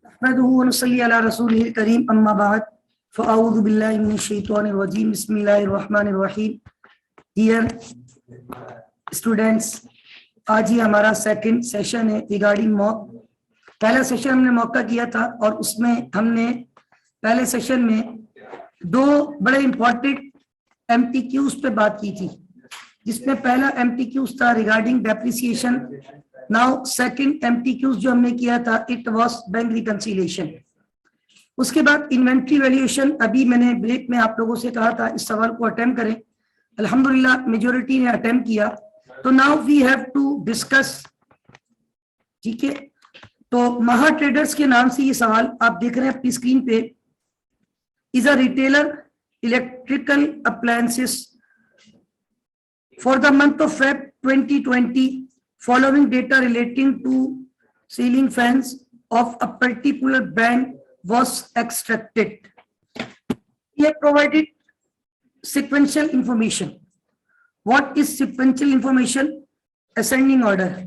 नहमदुहु व नसल्ली अला रसूलिहिल करीम अम्मा बाद फ़अऊज़ु बिल्लाहि मिनश शैतानिर रजीम बिस्मिल्लाहिर रहमानिर रहीम। डियर स्टूडेंट्स, आज ही हमारा सेकंड सेशन है रिगार्डिंग मॉक। पहला सेशन हमने मौका किया था और उसमें हमने पहले सेशन में दो बड़े इंपॉर्टेंट एमटीक्यूज पे बात की थी, जिसमें पहला एमटीक्यूज था रिगार्डिंग डेप्रिसिएशन। नाउ सेकंड एमटीक्यूज जो हमने किया था इट वाज बैंक रिकंसिलिएशन। उसके बाद इन्वेंट्री वैल्यूएशन। अभी मैंने ब्रेक में आप लोगों से कहा था इस सवाल को अटेम्प्ट करें, अल्हम्दुलिल्लाह मेजॉरिटी ने अटेम्प्ट किया। तो now we have to discuss, ठीक है। तो महा ट्रेडर्स के नाम से ये सवाल आप देख रहे हैं अपनी स्क्रीन पे। Is a retailer electrical appliances for the month of Feb 2020, following data relating to ceiling fans of a particular brand was extracted. He had provided sequential information. What is sequential information? Ascending order.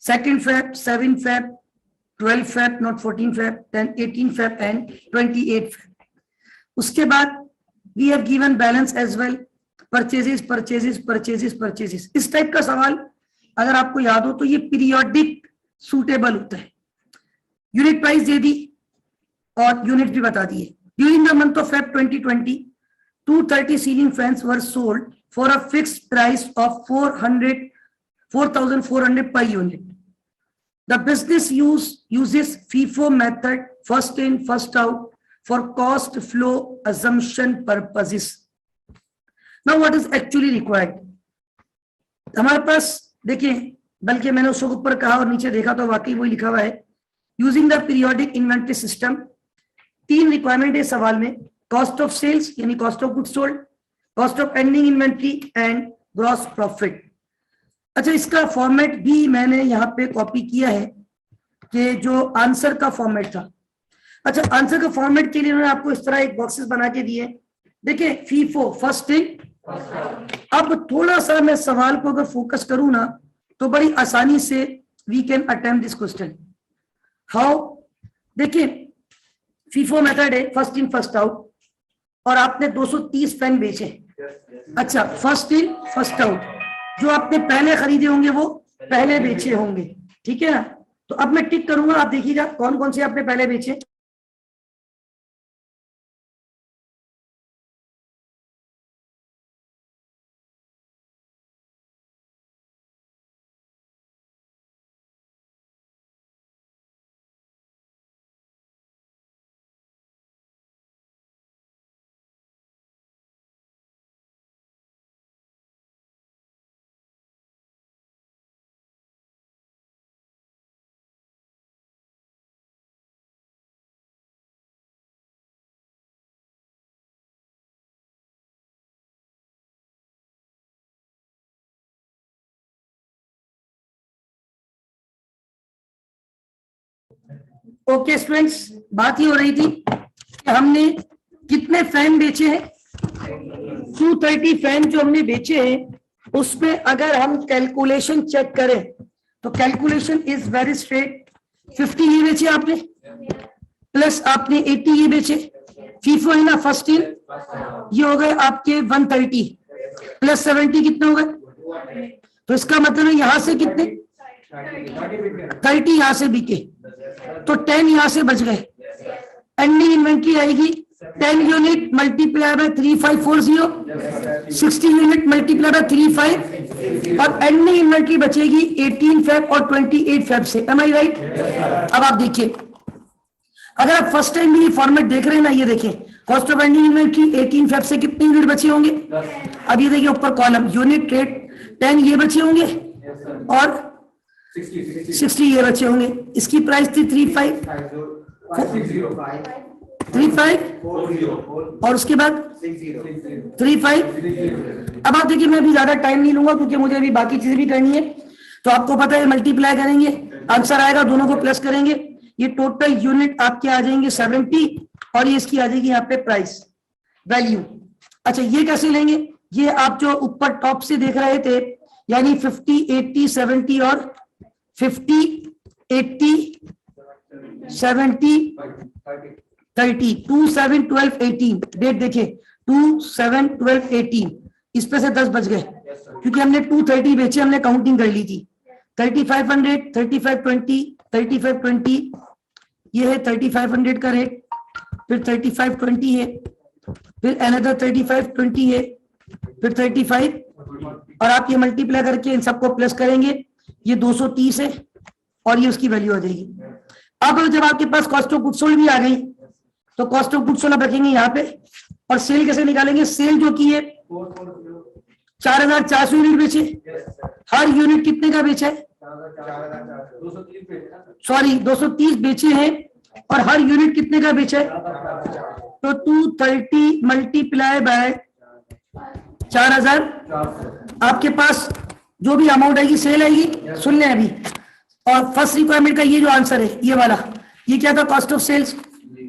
2nd Feb, 7th Feb, 12th Feb, not 14th Feb, then 18th Feb and 28th Feb. उसके बाद we have given balance as well. Purchases purchases purchases purchases, इस type का सवाल अगर आपको याद हो तो ये पीरियोडिक सूटेबल होता है। यूनिट प्राइस दे दी और यूनिट भी बता दिए। During the month of Feb 2020 230 ceiling fans were sold for a fixed price of 4,400 per unit. The business uses FIFO method, first in first out, for cost flow assumption purposes. Now what is actually required? हमारे पास देखिए, बल्कि मैंने उसके ऊपर कहा और नीचे देखा तो वाकई वही लिखा हुआ है। Using the periodic inventory system, 3 requirement है सवाल में। कॉस्ट ऑफ सेल्स यानी cost of goods sold, cost of ending inventory and gross profit. अच्छा, इसका फॉर्मेट भी मैंने यहाँ पे कॉपी किया है कि जो आंसर का फॉर्मेट था। अच्छा, आंसर का फॉर्मेट के लिए उन्होंने आपको इस तरह एक बॉक्सेस बना के दिए। देखिए, फीफो फर्स्ट इन। अब थोड़ा सा मैं सवाल को अगर फोकस करूं ना तो बड़ी आसानी से we can attempt this question. How? देखिए, फीफो मेथड है फर्स्ट इन फर्स्ट आउट और आपने 230 पेन बेचे। अच्छा, फर्स्ट इन फर्स्ट आउट, जो आपने पहले खरीदे होंगे वो पहले बेचे होंगे, ठीक है ना। तो अब मैं टिक करूंगा, आप देखिएगा कौन कौन से आपने पहले बेचे। ओके स्टूडेंट्स, बात ही हो रही थी कि हमने कितने फैन बेचे हैं। 230 फैन जो हमने बेचे हैं उसमें अगर हम कैलकुलेशन चेक करें तो कैलकुलेशन इज वेरी स्ट्रेट। 50 ये बेचे आपने, प्लस आपने 80 ये बेचे। फीफो है ना फर्स्ट इन, ये हो गए आपके 130 प्लस 70 कितने हो गए। तो इसका मतलब है यहां से कितने 30 यहां से बिके तो 10 यहां से बच गए। एंडिंग इन्वेंट्री आएगी 10 unit multiply by 3540, 60 unit multiply by 35 और एंडिंग इन्वेंट्री बचेगी 18 फेब और 28 फेब से। एम आई राइट? अब आप देखिए, अगर आप फर्स्ट टाइम भी ये फॉर्मेट देख रहे हैं ना, ये देखिए cost of ending inventory 18 Feb से कितने यूनिट बचे होंगे। अब ये देखिए ऊपर कॉलम यूनिट रेट 10 ये बचे होंगे और 60 ये बचे होंगे। इसकी प्राइस थी 35 और उसके बाद 35। अब आप देखिए, मैं अभी ज्यादा टाइम नहीं लूंगा क्योंकि मुझे अभी बाकी चीजें भी करनी है। तो आपको पता है मल्टीप्लाई करेंगे, आंसर आएगा, दोनों को प्लस करेंगे, ये टोटल यूनिट आपके आ जाएंगे 70 और ये इसकी आ जाएगी यहाँ पे प्राइस वैल्यू। अच्छा, ये कैसे लेंगे? ये आप जो ऊपर टॉप से देख रहे थे यानी 50, 80, 70 और 50, 80 70 30 2 7 12 18 डेट देखिए 2 7 12 18 इस पे से 10 बच गए क्योंकि हमने 230 बेचे, हमने काउंटिंग कर ली थी। 3500 3520 3520 ये है 3500 का रेट, फिर 3520 है, फिर अनदर 3520 है, फिर 35 और आप ये मल्टीप्लाई करके इन सबको प्लस करेंगे, ये 230 है और ये उसकी वैल्यू आ जाएगी। अब जब आपके पास कॉस्ट ऑफ गुड्स सोल्ड भी आ गई तो कॉस्ट ऑफ गुड्स सोल्ड आप रखेंगे यहाँ पे और सेल कैसे निकालेंगे? सेल जो की है 4400 यूनिट बेचे, हर यूनिट कितने का बेचा है? सॉरी 230 बेचे हैं और हर यूनिट कितने का बेचा है? तो 230 मल्टीप्लाई बाय 4000 आपके पास जो भी अमाउंट आएगी सेल आएगी। सुन लें अभी, और फर्स्ट रिक्वायरमेंट का ये जो आंसर है ये वाला, ये क्या था? Cost of sales.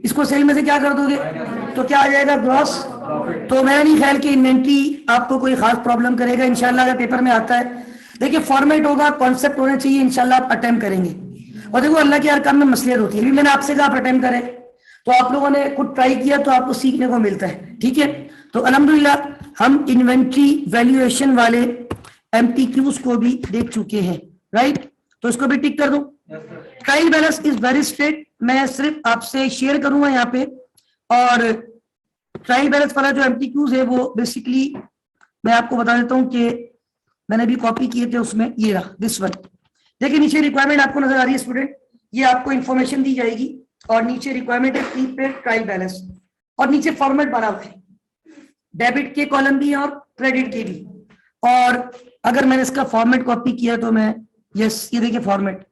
इसको सेल में से क्या कर दोगे तो क्या आ जाएगा? ग्रॉस। तो मेरा नहीं ख्याल कि इन्वेंट्री आपको कोई खास प्रॉब्लम करेगा, इंशाल्लाह अगर पेपर में आता है। देखिए फॉर्मेट होगा, कॉन्सेप्ट होना चाहिए, इंशाल्लाह आप अटेम्प्ट करेंगे। और देखो अल्लाह के हर काम में मसलियत होती है। अभी मैंने आपसे कहा आप अटेम्प्ट करें, तो आप लोगों ने खुद ट्राई किया तो आपको सीखने को मिलता है। ठीक है, तो अल्हम्दुलिल्लाह हम इन्वेंट्री वैल्यूएशन वाले एमटीक्यूज को भी देख चुके हैं, राइट? तो इसको भी टिक कर दो। Trial balance is very straight, मैं सिर्फ आपसे शेयर करूंगा यहाँ पे। और ट्रायल बैलेंस वाला जो एमटीक्यूज है वो बेसिकली मैं आपको बता देता हूँ कि मैंने भी कॉपी किए थे उसमें, ये रहा दिस वन। देखिए नीचे रिक्वायरमेंट आपको नजर आ रही है स्टूडेंट, ये आपको इंफॉर्मेशन दी जाएगी और नीचे रिक्वायरमेंट है प्रीपेड ट्रायल बैलेंस और नीचे फॉर्मेट बना हुआ है, डेबिट के कॉलम भी और क्रेडिट के भी। और अगर मैंने इसका फॉर्मेट कॉपी किया तो मैं यस, ये देखिए फॉर्मेट,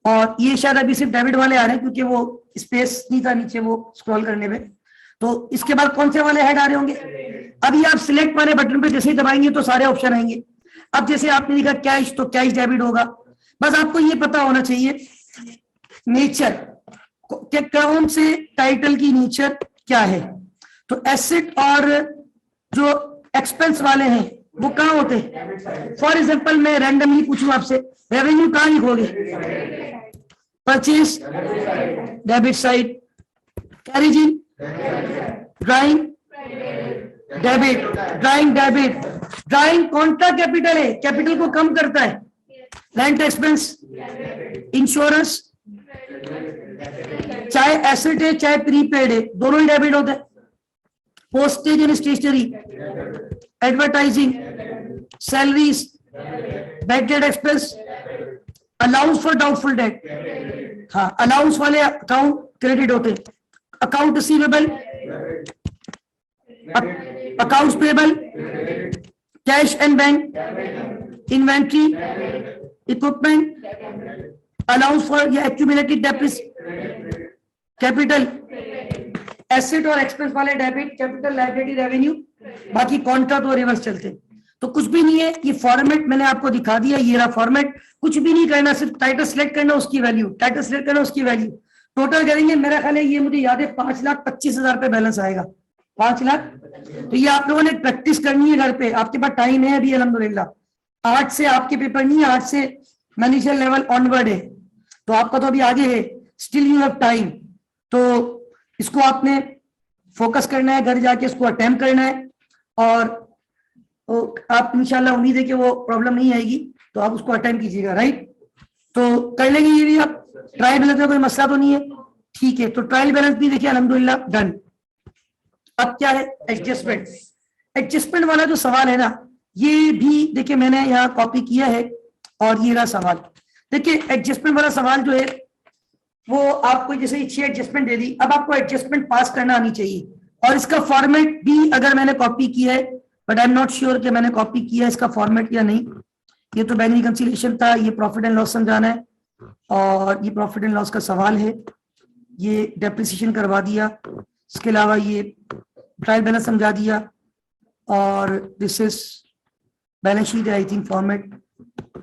और ये शायद अभी सिर्फ डेबिट वाले आ रहे हैं क्योंकि वो स्पेस नहीं था नीचे वो स्क्रॉल करने में। तो इसके बाद कौन से वाले हेड आ रहे होंगे? अभी आप सिलेक्ट वाले बटन पे जैसे ही दबाएंगे तो सारे ऑप्शन आएंगे। अब जैसे आपने लिखा कैश तो कैश डेबिट होगा। बस आपको ये पता होना चाहिए नेचर, कौन से टाइटल की नेचर क्या है। तो एसेट और जो एक्सपेंस वाले हैं वो कहाँ होते हैं? फॉर एग्जाम्पल मैं रैंडमली पूछूं आपसे, रेवेन्यू कहाँ लिखोगे? Purchase debit side, carriage in drawing debit, drawing debit, drawing contra capital है, कैपिटल को कम करता है। रेंट एक्सपेंस, इंश्योरेंस, चाहे एसेट है चाहे प्रीपेड है दोनों ही डेबिट होते हैं। Postage and stationery, advertising, salaries, bad debt expense, allowance for doubtful debt, हाँ अलाउंस वाले अकाउंट क्रेडिट होते हैं। Account receivable, accounts payable, cash and bank, inventory, equipment, allowance for या एक्यूमुलेटेड डेप्रिसिएशन, कैपिटल, एसेट और expense वाले debit, capital, liability, revenue, बाकी Contra तो reverse चलते। तो कुछ भी नहीं है, ये फॉर्मेट मैंने आपको दिखा दिया, ये रहा फॉर्मेट। कुछ भी नहीं करना, सिर्फ टाइटल सिलेक्ट करना, उसकी वैल्यू, टाइटल सिलेक्ट करना, उसकी वैल्यू, टोटल करेंगे। मेरा ख्याल है ये मुझे याद है 5,25,000 पे बैलेंस आएगा, 5 लाख। तो ये आप लोगों ने प्रैक्टिस करनी है घर पे, आपके पास टाइम है अभी अल्हम्दुलिल्लाह। 8 से आपके पेपर नहीं है, 8 से मैनेजर लेवल ऑनवर्ड है, तो आपका तो अभी आगे है, स्टिल यू हैव टाइम। तो इसको आपने फोकस करना है, घर जाके इसको अटेम्प्ट करना है और आप इंशाल्लाह उम्मीद है कि वो प्रॉब्लम नहीं आएगी, तो आप उसको अटेम्प्ट कीजिएगा, राइट? तो कर लेंगे ये भी आप। ट्रायल बैलेंस में कोई मसला तो नहीं है, ठीक है? तो ट्रायल बैलेंस भी देखिए अल्हम्दुलिल्लाह डन। अब क्या है? एडजस्टमेंट। एडजस्टमेंट वाला जो सवाल है ना, ये भी देखिए मैंने यहाँ कॉपी किया है और ये रहा सवाल। देखिए एडजस्टमेंट वाला सवाल जो है वो आपको जैसे 6 एडजस्टमेंट दे दी, अब आपको एडजस्टमेंट पास करना आनी चाहिए। और इसका फॉर्मेट भी अगर मैंने कॉपी किया है, but I am not sure कि मैंने कॉपी किया है इसका फॉर्मेट या नहीं। ये तो बैंक रिकंसिलिएशन था, ये प्रॉफिट एंड लॉस समझाना है और ये प्रॉफिट एंड लॉस का सवाल है, ये डेप्रिसिएशन करवा दिया। इसके अलावा ये ट्रायल बैलेंस समझा दिया और this is balance sheet I think format,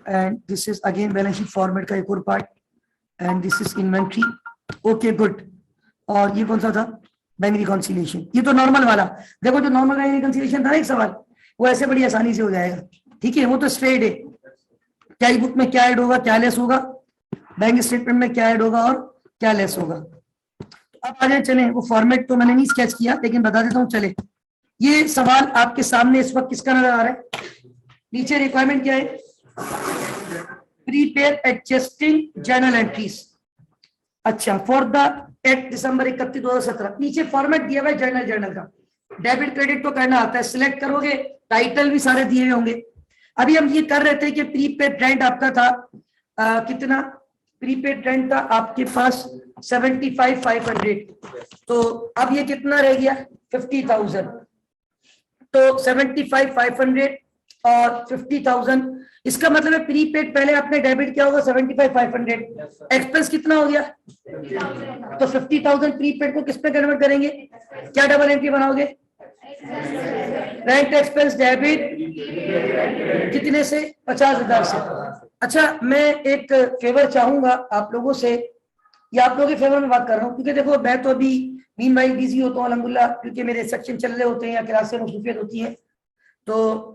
and this is again balance sheet format का एक और part, and this is inventory. Okay good. और ये कौन सा था? Bank reconciliation. ये तो नॉर्मल वाला, देखो जो नॉर्मल बैंक रिकॉन्सिलिएशन था ना एक सवाल, वो ऐसे बड़ी आसानी से हो जाएगा, ठीक है? वो तो स्ट्रेट है, कैश बुक में क्या ऐड होगा, क्या लेस होगा, बैंक स्टेटमेंट में क्या ऐड होगा और क्या लेस होगा। तो अब आगे चले, वो फॉर्मेट तो मैंने नहीं स्केच किया लेकिन बता देता हूँ। चले, ये सवाल आपके सामने इस वक्त किसका नजर आ रहा है? नीचे रिक्वायरमेंट क्या है? Prepare adjusting journal entries. अच्छा, फॉर द एट दिसंबर 31/2017। नीचे फॉर्मेट दिया हुआ है जर्नल का। डेबिट क्रेडिट तो करना आता है, सिलेक्ट करोगे, टाइटल भी सारे दिए हुए होंगे। अभी हम ये कर रहे थे कि प्रीपेड रेंट आपका था कितना? प्रीपेड रेंट था आपके पास 75,500। तो अब ये कितना रह गया? 50,000। तो 75,500 और 50,000, इसका मतलब है प्रीपेड पहले आपने डेबिट किया होगा 75,500, एक्सपेंस कितना हो गया? तो 50,000 प्रीपेड को किस पे कन्वर्ट करेंगे? क्या डबल एंट्री बनाओगे? रेंट एक्सपेंस डेबिट कितने से? 50,000 से। अच्छा, मैं एक फेवर चाहूंगा आप लोगों से, या आप लोगों के फेवर में बात कर रहा हूँ, क्योंकि देखो मैं तो अभी मीन भाई बिजी होता हूँ अल्हम्दुलिल्लाह, क्योंकि मेरे सेक्शन चल रहे होते हैं या क्लासें मसरूफियत होती है। तो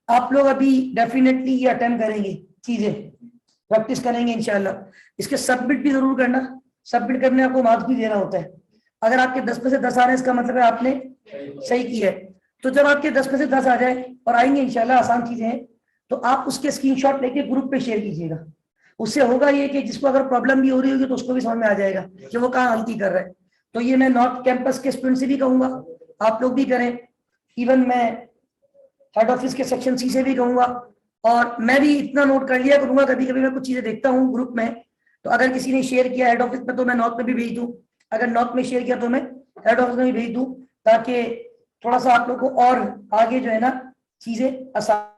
आप लोग अभी डेफिनेटली ये अटेम्प्ट करेंगे, चीजें प्रैक्टिस करेंगे इंशाल्लाह। इसके सबमिट भी जरूर करना, सबमिट करने आपको मार्क्स भी देना होता है। अगर आपके 10 में से 10 आ रहे हैं इसका मतलब है आपने सही किया है। तो जब आपके 10 में से 10 आ जाए और आएंगे इंशाल्लाह, आसान चीजें हैं, तो आप उसके स्क्रीनशॉट लेके ग्रुप पे शेयर कीजिएगा। उससे होगा ये कि जिसको अगर प्रॉब्लम भी हो रही होगी तो उसको भी समझ में आ जाएगा कि वो कहाँ गलती कर रहा है। तो ये मैं नॉर्थ कैंपस के स्टूडेंट से भी कहूंगा, आप लोग भी करें। इवन मैं हेड ऑफिस के सेक्शन सी से भी कहूंगा, और मैं भी इतना नोट कर लिया करूंगा, कभी कभी मैं कुछ चीजें देखता हूँ ग्रुप में, तो अगर किसी ने शेयर किया हेड ऑफिस में तो मैं नॉर्थ में भी भेज दूं, अगर नॉर्थ में शेयर किया तो मैं हेड ऑफिस में भी भेज दूं, ताकि थोड़ा सा आप लोग को और आगे जो है ना चीजें आसान